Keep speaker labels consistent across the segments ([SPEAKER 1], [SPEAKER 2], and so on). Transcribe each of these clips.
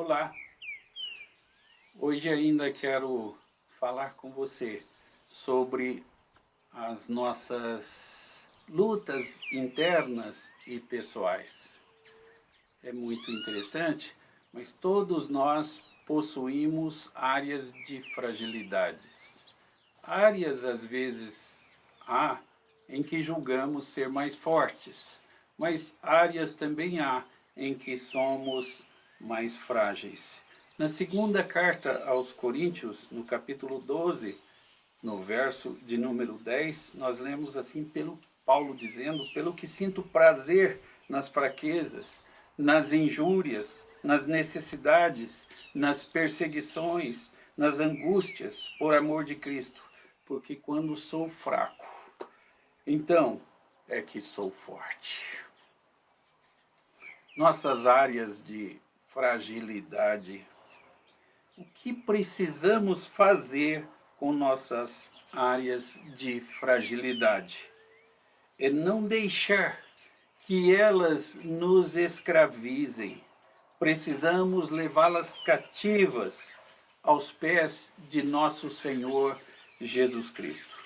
[SPEAKER 1] Olá, hoje ainda quero falar com você sobre as nossas lutas internas e pessoais. É muito interessante, mas todos nós possuímos áreas de fragilidades. Áreas, às vezes, há em que julgamos ser mais fortes, mas áreas também há em que somos mais frágeis. Na segunda carta aos Coríntios, no capítulo 12, no verso de número 10, nós lemos assim pelo Paulo dizendo: pelo que sinto prazer nas fraquezas, nas injúrias, nas necessidades, nas perseguições, nas angústias, por amor de Cristo, porque quando sou fraco, então é que sou forte. Nossas áreas de fragilidade. O que precisamos fazer com nossas áreas de fragilidade? É não deixar que elas nos escravizem. Precisamos levá-las cativas aos pés de nosso Senhor Jesus Cristo.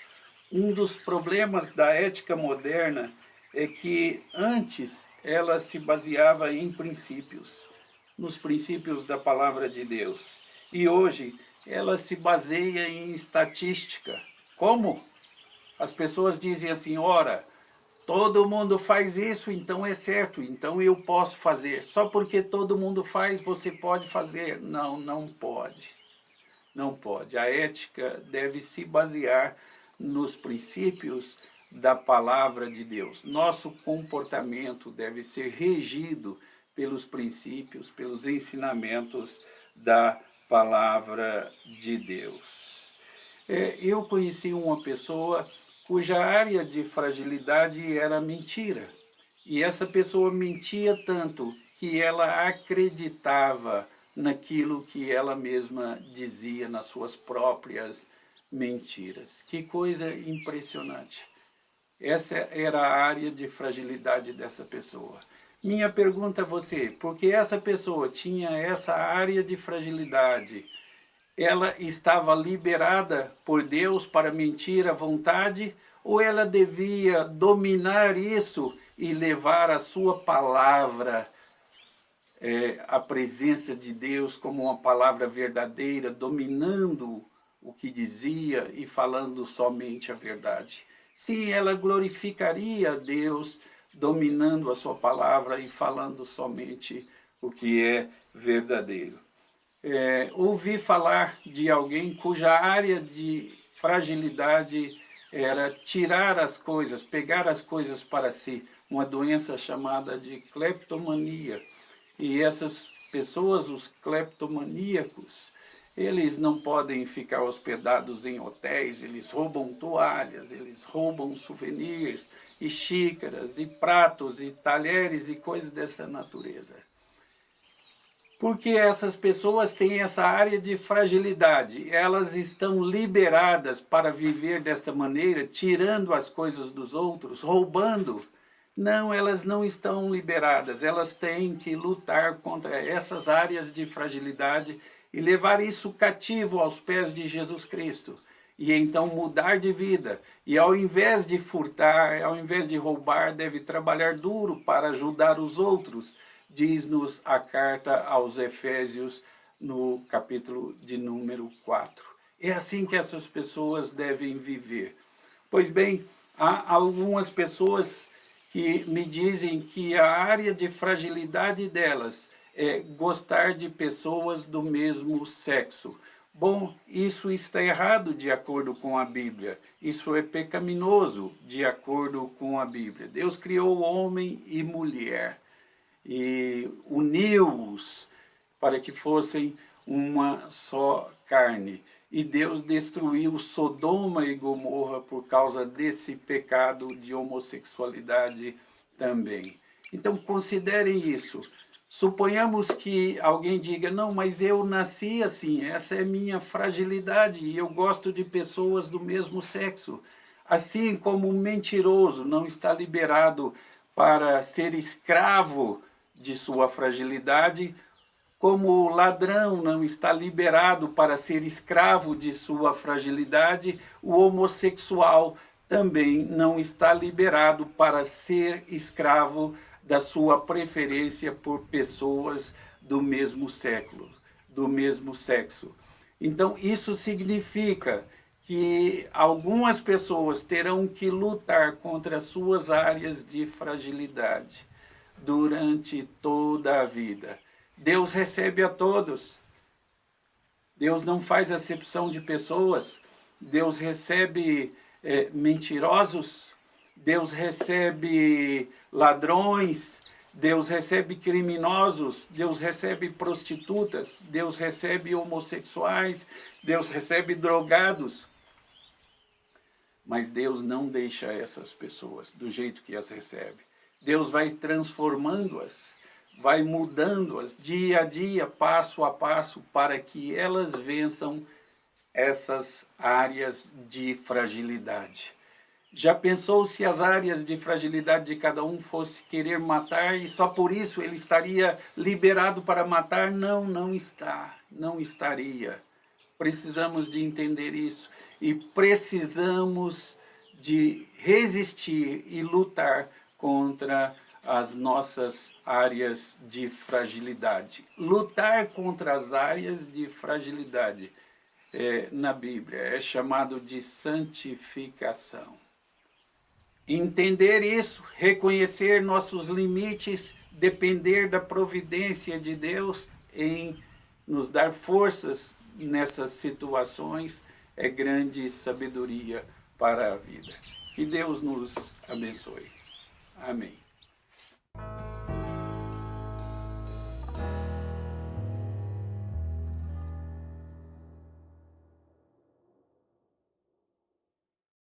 [SPEAKER 1] Um dos problemas da ética moderna é que antes ela se baseava em princípios, nos princípios da palavra de Deus. E hoje ela se baseia em estatística. Como? As pessoas dizem assim: ora, todo mundo faz isso, então é certo, então eu posso fazer. Só porque todo mundo faz, você pode fazer. Não, não pode. Não pode. A ética deve se basear nos princípios da palavra de Deus. Nosso comportamento deve ser regido pelos princípios, pelos ensinamentos da palavra de Deus. Eu conheci uma pessoa cuja área de fragilidade era mentira. E essa pessoa mentia tanto que ela acreditava naquilo que ela mesma dizia, nas suas próprias mentiras. Que coisa impressionante. Essa era a área de fragilidade dessa pessoa. Minha pergunta a você: por que essa pessoa tinha essa área de fragilidade? Ela estava liberada por Deus para mentir à vontade, ou ela devia dominar isso e levar a sua palavra, a presença de Deus como uma palavra verdadeira, dominando o que dizia e falando somente a verdade? Sim, ela glorificaria a Deus dominando a sua palavra e falando somente o que é verdadeiro. Ouvi falar de alguém cuja área de fragilidade era tirar as coisas, pegar as coisas para si, uma doença chamada de cleptomania. E essas pessoas, os cleptomaníacos, eles não podem ficar hospedados em hotéis, eles roubam toalhas, eles roubam souvenirs, e xícaras, e pratos, e talheres, e coisas dessa natureza. Porque essas pessoas têm essa área de fragilidade, elas estão liberadas para viver desta maneira, tirando as coisas dos outros, roubando. Não, elas não estão liberadas, elas têm que lutar contra essas áreas de fragilidade e levar isso cativo aos pés de Jesus Cristo. E então mudar de vida. E ao invés de furtar, ao invés de roubar, deve trabalhar duro para ajudar os outros, diz-nos a carta aos Efésios, no capítulo de número 4. É assim que essas pessoas devem viver. Pois bem, há algumas pessoas que me dizem que a área de fragilidade delas é gostar de pessoas do mesmo sexo. Bom, isso está errado de acordo com a Bíblia. Isso é pecaminoso de acordo com a Bíblia. Deus criou homem e mulher e uniu-os para que fossem uma só carne. E Deus destruiu Sodoma e Gomorra por causa desse pecado de homossexualidade também. Então considerem isso. Suponhamos que alguém diga: não, mas eu nasci assim, essa é minha fragilidade e eu gosto de pessoas do mesmo sexo. Assim como o mentiroso não está liberado para ser escravo de sua fragilidade, Como o ladrão não está liberado para ser escravo de sua fragilidade, o homossexual também não está liberado para ser escravo da sua preferência por pessoas do mesmo século, do mesmo sexo. Então, isso significa que algumas pessoas terão que lutar contra as suas áreas de fragilidade durante toda a vida. Deus recebe a todos. Deus não faz acepção de pessoas. Deus recebe mentirosos. Deus recebe ladrões. Deus recebe criminosos. Deus recebe prostitutas. Deus recebe homossexuais. Deus recebe drogados. Mas Deus não deixa essas pessoas do jeito que as recebe. Deus vai transformando-as, vai mudando-as dia a dia, passo a passo, para que elas vençam essas áreas de fragilidade. Já pensou se as áreas de fragilidade de cada um fosse querer matar e só por isso ele estaria liberado para matar? Não, não está, não estaria. Precisamos de entender isso e precisamos de resistir e lutar contra as nossas áreas de fragilidade. Lutar contra as áreas de fragilidade na Bíblia é chamado de santificação. Entender isso, reconhecer nossos limites, depender da providência de Deus em nos dar forças nessas situações é grande sabedoria para a vida. Que Deus nos abençoe. Amém.